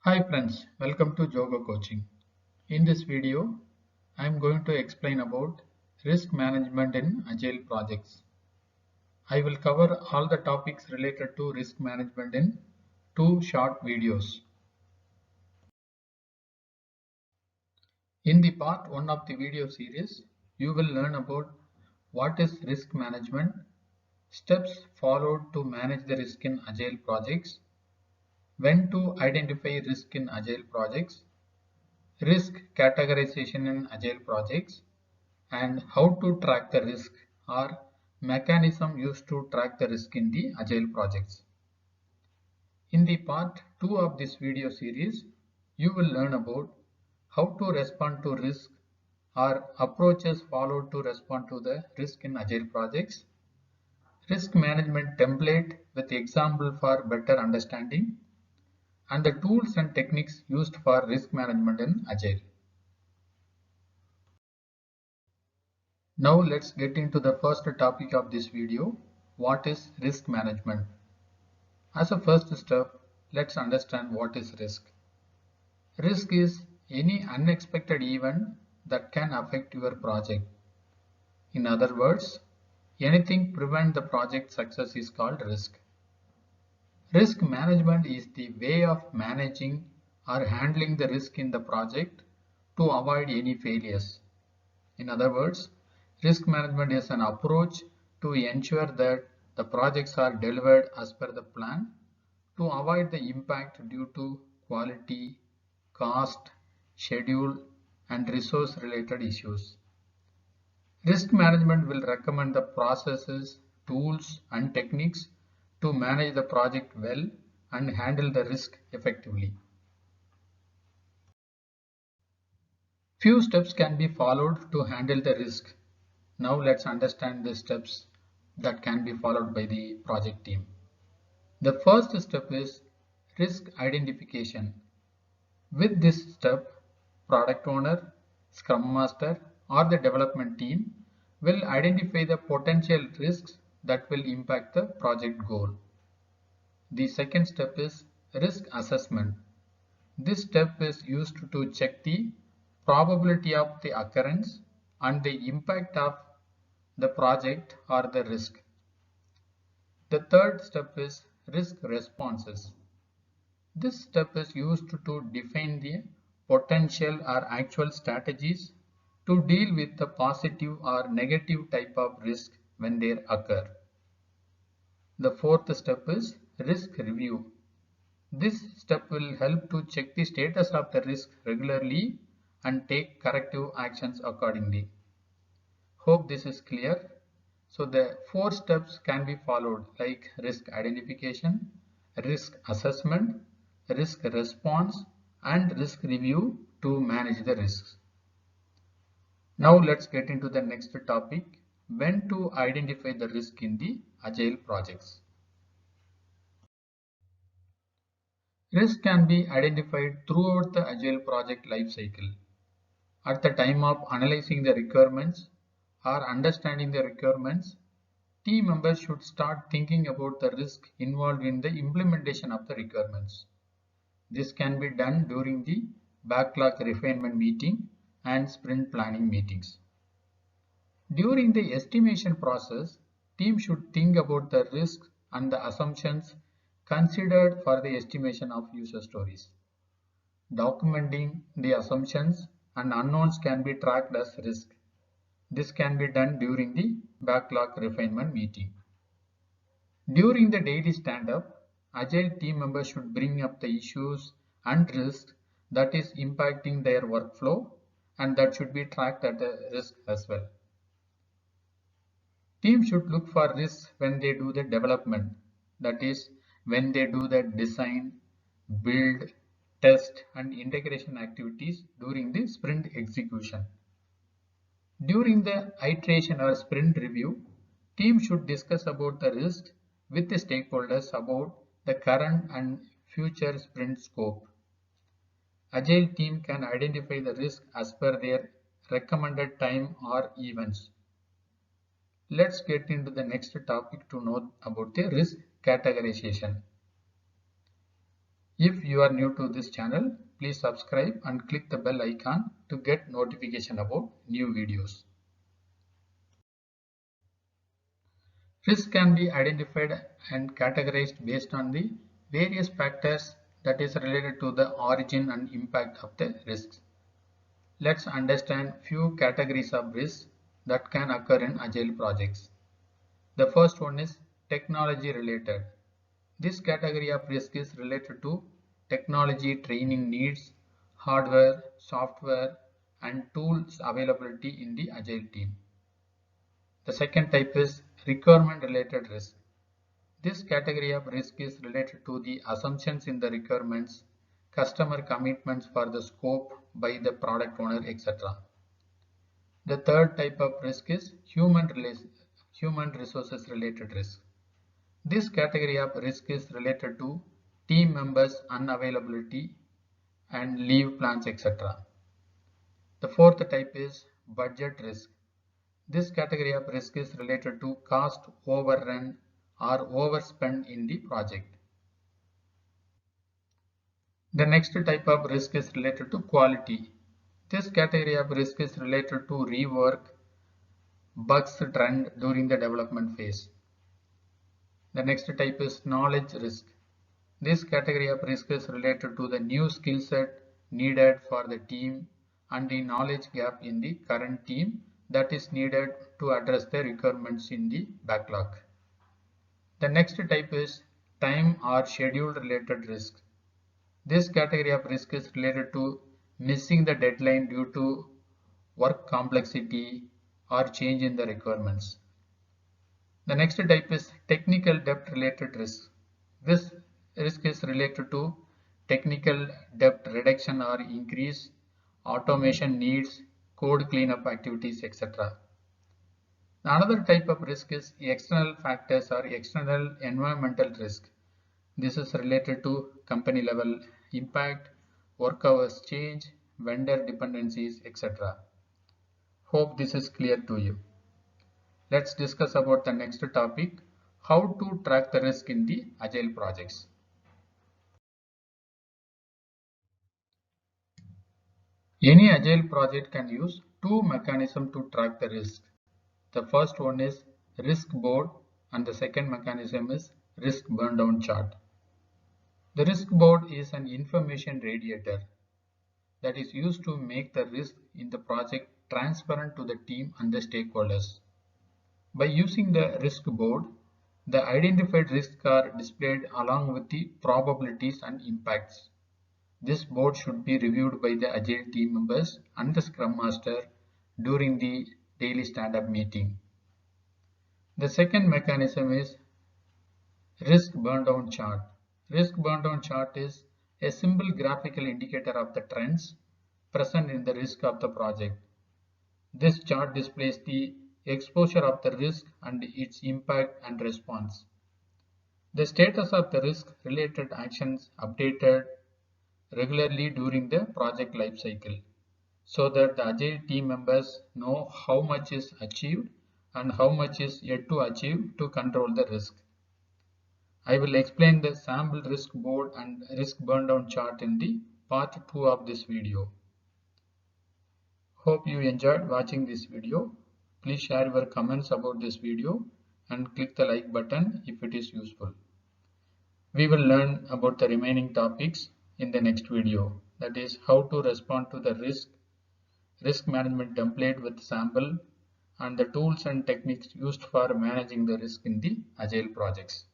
Hi friends, welcome to Jogo Coaching. In this video, I am going to explain about risk management in Agile projects. I will cover all the topics related to risk management in two short videos. In the part 1 of the video series, you will learn about what is risk management, steps followed to manage the risk in Agile projects, when to identify risk in Agile projects, risk categorization in Agile projects, and how to track the risk or mechanism used to track the risk in the Agile projects. In the part 2 of this video series, you will learn about how to respond to risk or approaches followed to respond to the risk in Agile projects, risk management template with example for better understanding, and the tools and techniques used for risk management in Agile. Now let's get into the first topic of this video. What is risk management? As a first step, let's understand what is risk. Risk is any unexpected event that can affect your project. In other words, anything prevent the project success is called risk. Risk management is the way of managing or handling the risk in the project to avoid any failures. In other words, risk management is an approach to ensure that the projects are delivered as per the plan to avoid the impact due to quality, cost, schedule, and resource related issues. Risk management will recommend the processes, tools, and techniques to manage the project well and handle the risk effectively. Few steps can be followed to handle the risk. Now let's understand the steps that can be followed by the project team. The first step is risk identification. With this step, product owner, scrum master, or the development team will identify the potential risks that will impact the project goal. The second step is risk assessment. This step is used to check the probability of the occurrence and the impact of the project or the risk. The third step is risk responses. This step is used to define the potential or actual strategies to deal with the positive or negative type of risk when they occur. The fourth step is risk review. This step will help to check the status of the risk regularly and take corrective actions accordingly. Hope this is clear. So the four steps can be followed like risk identification, risk assessment, risk response, and risk review to manage the risks. Now let's get into the next topic, when to identify the risk in the Agile projects. Risk can be identified throughout the Agile project lifecycle. At the time of analyzing the requirements or understanding the requirements, team members should start thinking about the risk involved in the implementation of the requirements. This can be done during the backlog refinement meeting and sprint planning meetings. During the estimation process, team should think about the risks and the assumptions considered for the estimation of user stories. Documenting the assumptions and unknowns can be tracked as risk. This can be done during the backlog refinement meeting. During the daily stand-up, Agile team members should bring up the issues and risks that is impacting their workflow and that should be tracked at the risk as well. Teams should look for risks when they do the development, that is when they do the design, build, test and integration activities during the sprint execution. During the iteration or sprint review, teams should discuss about the risk with the stakeholders about the current and future sprint scope. Agile team can identify the risk as per their recommended time or events. Let's get into the next topic to know about the risk categorization. If you are new to this channel, please subscribe and click the bell icon to get notification about new videos. Risk can be identified and categorized based on the various factors that is related to the origin and impact of the risks. Let's understand few categories of risks that can occur in agile projects. The first one is technology related. This category of risk is related to technology training needs, hardware, software, and tools availability in the agile team. The second type is requirement related risk. This category of risk is related to the assumptions in the requirements, customer commitments for the scope by the product owner, etc. The third type of risk is human resources related risk. This category of risk is related to team members' unavailability and leave plans, etc. The fourth type is budget risk. This category of risk is related to cost overrun or overspend in the project. The next type of risk is related to quality. This category of risk is related to rework, bugs trend during the development phase. The next type is knowledge risk. This category of risk is related to the new skill set needed for the team and the knowledge gap in the current team that is needed to address the requirements in the backlog. The next type is time or schedule related risk. This category of risk is related to missing the deadline due to work complexity or change in the requirements. The next type is technical debt related risk. This risk is related to technical debt reduction or increase, automation needs, code cleanup activities, etc. Another type of risk is external factors or external environmental risk. This is related to company level impact, work hours change, vendor dependencies, etc. Hope this is clear to you. Let's discuss about the next topic, how to track the risk in the agile projects. Any agile project can use two mechanisms to track the risk. The first one is risk board and the second mechanism is risk burn down chart. The risk board is an information radiator that is used to make the risk in the project transparent to the team and the stakeholders. By using the risk board, the identified risks are displayed along with the probabilities and impacts. This board should be reviewed by the agile team members and the scrum master during the daily stand-up meeting. The second mechanism is risk burn down chart. Risk burn down chart is a simple graphical indicator of the trends present in the risk of the project. This chart displays the exposure of the risk and its impact and response. The status of the risk related actions updated regularly during the project life cycle so that the agile team members know how much is achieved and how much is yet to achieve to control the risk. I will explain the sample risk board and risk burn down chart in the part 2 of this video. Hope you enjoyed watching this video. Please share your comments about this video and click the like button if it is useful. We will learn about the remaining topics in the next video, that is how to respond to the risk management template with sample and the tools and techniques used for managing the risk in the agile projects.